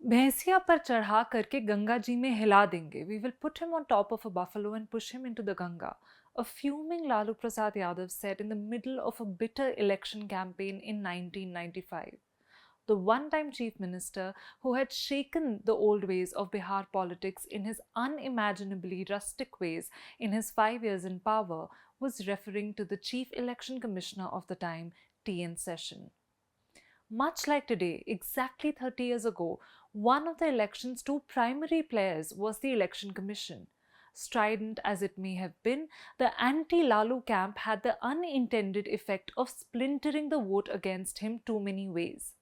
भैंसिया पर चढ़ा करके गंगा जी में हिला देंगे. We will put him on top of a buffalo and push him into the Ganga. A fuming Lalu Prasad Yadav said in the middle of a bitter election campaign in 1995. The one-time chief minister who had shaken the old ways of Bihar politics in his unimaginably rustic ways in his 5 years in power was referring to the chief election commissioner of the time, T.N. Seshan. Much like today, exactly 30 years ago, one of the election's two primary players was the Election Commission. Strident as it may have been, the anti-Lalu camp had the unintended effect of splintering the vote against him too many ways.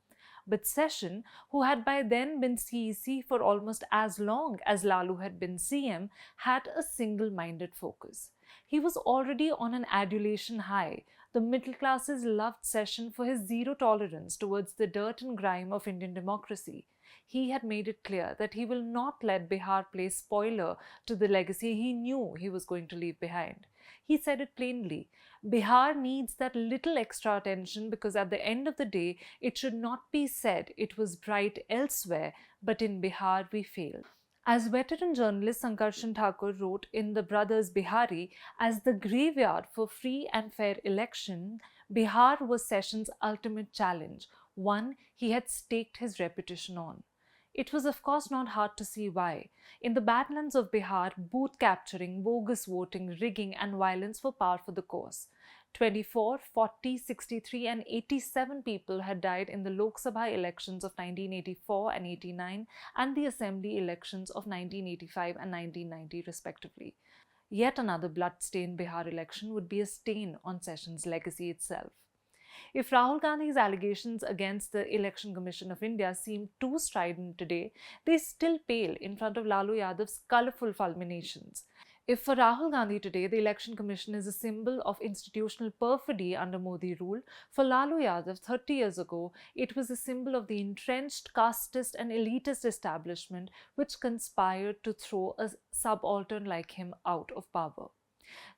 But Seshan, who had by then been CEC for almost as long as Lalu had been CM, had a single-minded focus. He was already on an adulation high. The middle classes loved Seshan for his zero tolerance towards the dirt and grime of Indian democracy. He had made it clear that he will not let Bihar play spoiler to the legacy he knew he was going to leave behind. He said it plainly. Bihar needs that little extra attention because at the end of the day, it should not be said it was bright elsewhere, but in Bihar we failed. As veteran journalist Sankarshan Thakur wrote in The Brothers Bihari, as the graveyard for free and fair election, Bihar was Session's ultimate challenge, one he had staked his reputation on. It was of course not hard to see why. In the badlands of Bihar, booth capturing, bogus voting, rigging and violence were par for the course. 24, 40, 63 and 87 people had died in the Lok Sabha elections of 1984 and 89 and the Assembly elections of 1985 and 1990 respectively. Yet another blood-stained Bihar election would be a stain on Session's legacy itself. If Rahul Gandhi's allegations against the Election Commission of India seem too strident today, they still pale in front of Lalu Yadav's colourful fulminations. If for Rahul Gandhi today the Election Commission is a symbol of institutional perfidy under Modi rule, for Lalu Yadav 30 years ago, it was a symbol of the entrenched casteist and elitist establishment which conspired to throw a subaltern like him out of power.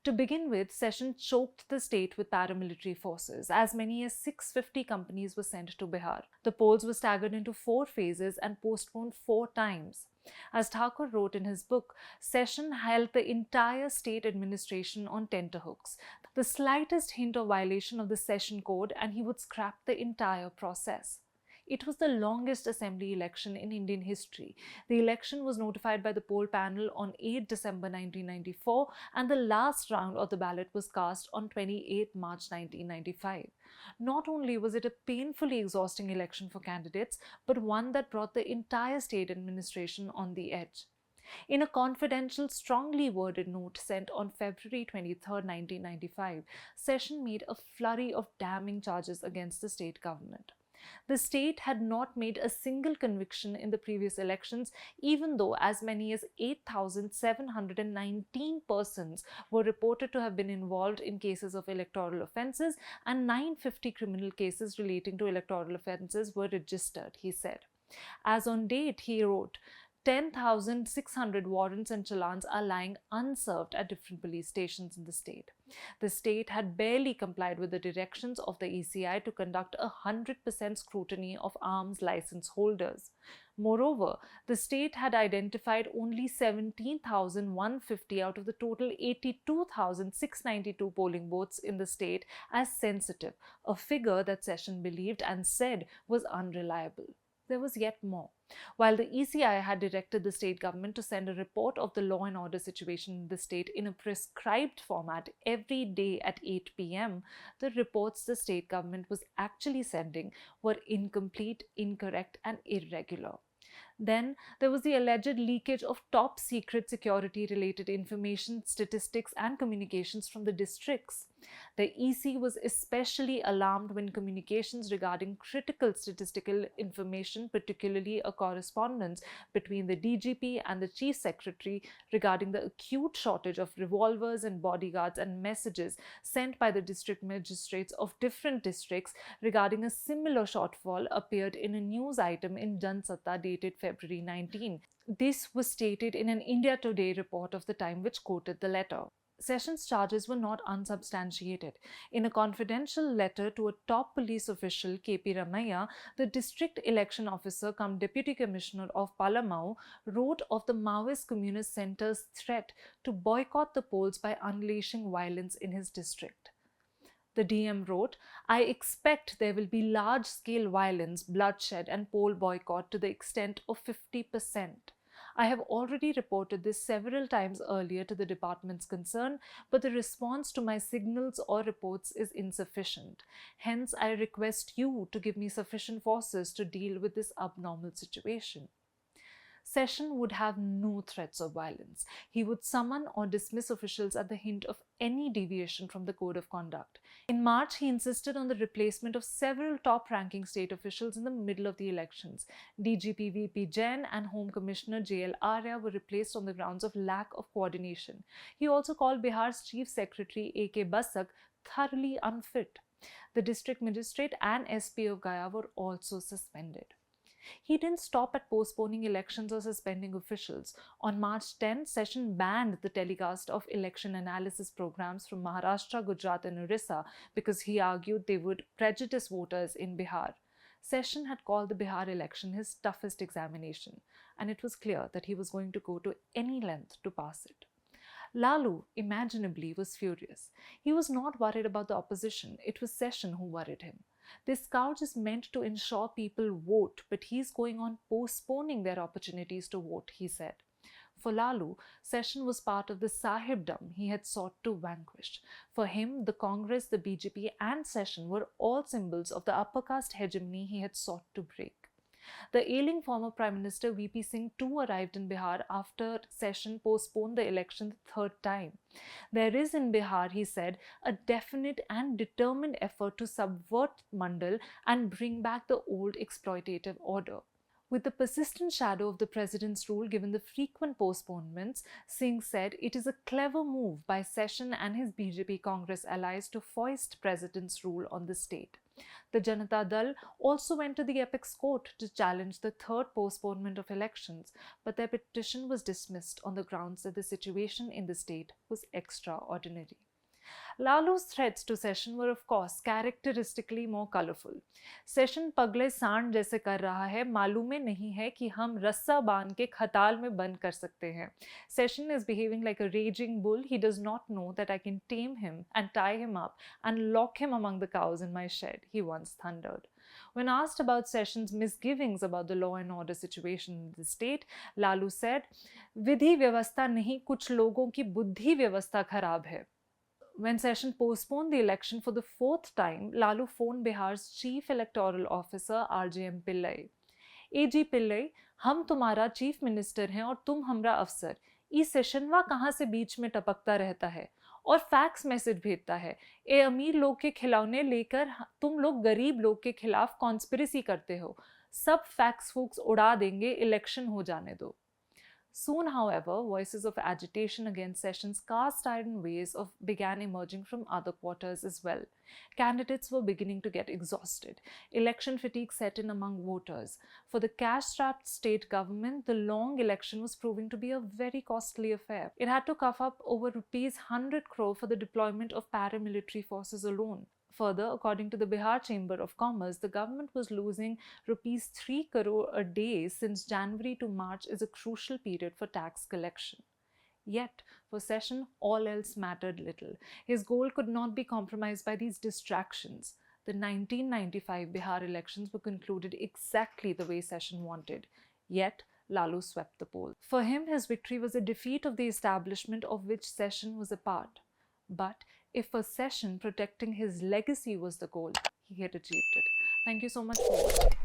To begin with, Session choked the state with paramilitary forces. As many as 650 companies were sent to Bihar. The polls were staggered into 4 phases and postponed 4 times. As Thakur wrote in his book, Session held the entire state administration on tenterhooks. The slightest hint of violation of the Session Code and he would scrap the entire process. It was the longest assembly election in Indian history. The election was notified by the poll panel on 8 December 1994 and the last round of the ballot was cast on 28 March 1995. Not only was it a painfully exhausting election for candidates, but one that brought the entire state administration on the edge. In a confidential, strongly worded note sent on February 23, 1995, Session made a flurry of damning charges against the state government. The state had not made a single conviction in the previous elections, even though as many as 8,719 persons were reported to have been involved in cases of electoral offences and 950 criminal cases relating to electoral offences were registered, he said. As on date, he wrote, 10,600 warrants and challans are lying unserved at different police stations in the state. The state had barely complied with the directions of the ECI to conduct 100% scrutiny of arms license holders. Moreover, the state had identified only 17,150 out of the total 82,692 polling booths in the state as sensitive, a figure that Session believed and said was unreliable. There was yet more. While the ECI had directed the state government to send a report of the law and order situation in the state in a prescribed format every day at 8 p.m., the reports the state government was actually sending were incomplete, incorrect, and irregular. Then there was the alleged leakage of top secret security related information, statistics, and communications from the districts. The EC was especially alarmed when communications regarding critical statistical information, particularly a correspondence between the DGP and the Chief Secretary regarding the acute shortage of revolvers and bodyguards, and messages sent by the district magistrates of different districts regarding a similar shortfall appeared in a news item in Jansatta dated February 19. This was stated in an India Today report of the time which quoted the letter. Session's charges were not unsubstantiated. In a confidential letter to a top police official, K.P. Ramaiah, the district election officer cum deputy commissioner of Palamau wrote of the Maoist Communist Centre's threat to boycott the polls by unleashing violence in his district. The DM wrote, "I expect there will be large-scale violence, bloodshed and poll boycott to the extent of 50%. I have already reported this several times earlier to the departments concerned, but the response to my signals or reports is insufficient. Hence, I request you to give me sufficient forces to deal with this abnormal situation." Session would have no threats of violence. He would summon or dismiss officials at the hint of any deviation from the code of conduct. In March, he insisted on the replacement of several top-ranking state officials in the middle of the elections. DGP VP Jain and Home Commissioner JL Arya were replaced on the grounds of lack of coordination. He also called Bihar's Chief Secretary AK Basak thoroughly unfit. The district magistrate and SP of Gaya were also suspended. He didn't stop at postponing elections or suspending officials. On March 10, Session banned the telecast of election analysis programs from Maharashtra, Gujarat and Orissa because he argued they would prejudice voters in Bihar. Session had called the Bihar election his toughest examination, and it was clear that he was going to go to any length to pass it. Lalu, imaginably, was furious. He was not worried about the opposition. It was Session who worried him. This scourge is meant to ensure people vote, but he's going on postponing their opportunities to vote, he said. For Lalu, Session was part of the Sahibdom he had sought to vanquish. For him, the Congress, the BJP and Session were all symbols of the upper caste hegemony he had sought to break. The ailing former Prime Minister VP Singh too arrived in Bihar after Session postponed the election the third time. There is in Bihar, he said, a definite and determined effort to subvert Mandal and bring back the old exploitative order. With the persistent shadow of the president's rule given the frequent postponements, Singh said it is a clever move by Session and his BJP Congress allies to foist president's rule on the state. The Janata Dal also went to the apex court to challenge the third postponement of elections, but their petition was dismissed on the grounds that the situation in the state was extraordinary. Lalu's threats to Session were of course characteristically more colourful. Session पगले सांड जैसे कर रहा है, मालूम नहीं है कि हम रस्सा बांध के खटाल में बंद कर सकते हैं. Session is behaving like a raging bull. He does not know that I can tame him and tie him up and lock him among the cows in my shed, he once thundered. When asked about Session's misgivings about the law and order situation in the state, Lalu said, "विधि व्यवस्था नहीं, कुछ लोगों की बुद्धि व्यवस्था खराब है." When Session postponed the election for the fourth time, Lalu phoned Bihar's chief electoral officer RJM Pillai. AG Pillai, हम तुम्हारा चीफ मिनिस्टर हैं और तुम हमरा अफसर. ई सेशनवा कहाँ से बीच में टपकता रहता है और फैक्स मैसेज भेजता है. ए अमीर लोग के खिलौने लेकर तुम लोग गरीब लोग के खिलाफ कॉन्स्पिरेसी करते हो. सब फैक्स फूक्स उड़ा देंगे, इलेक्शन हो जाने दो. Soon, however, voices of agitation against Session's cast-iron ways began emerging from other quarters as well. Candidates were beginning to get exhausted. Election fatigue set in among voters. For the cash-strapped state government, the long election was proving to be a very costly affair. It had to cough up over rupees 100 crore for the deployment of paramilitary forces alone. Further, according to the Bihar Chamber of Commerce, the government was losing rupees 3 crore a day since January to March is a crucial period for tax collection. Yet, for Session, all else mattered little. His goal could not be compromised by these distractions. The 1995 Bihar elections were concluded exactly the way Session wanted. Yet, Lalu swept the polls. For him, his victory was a defeat of the establishment of which Session was a part. But if for Session protecting his legacy was the goal, he had achieved it. Thank you so much for watching.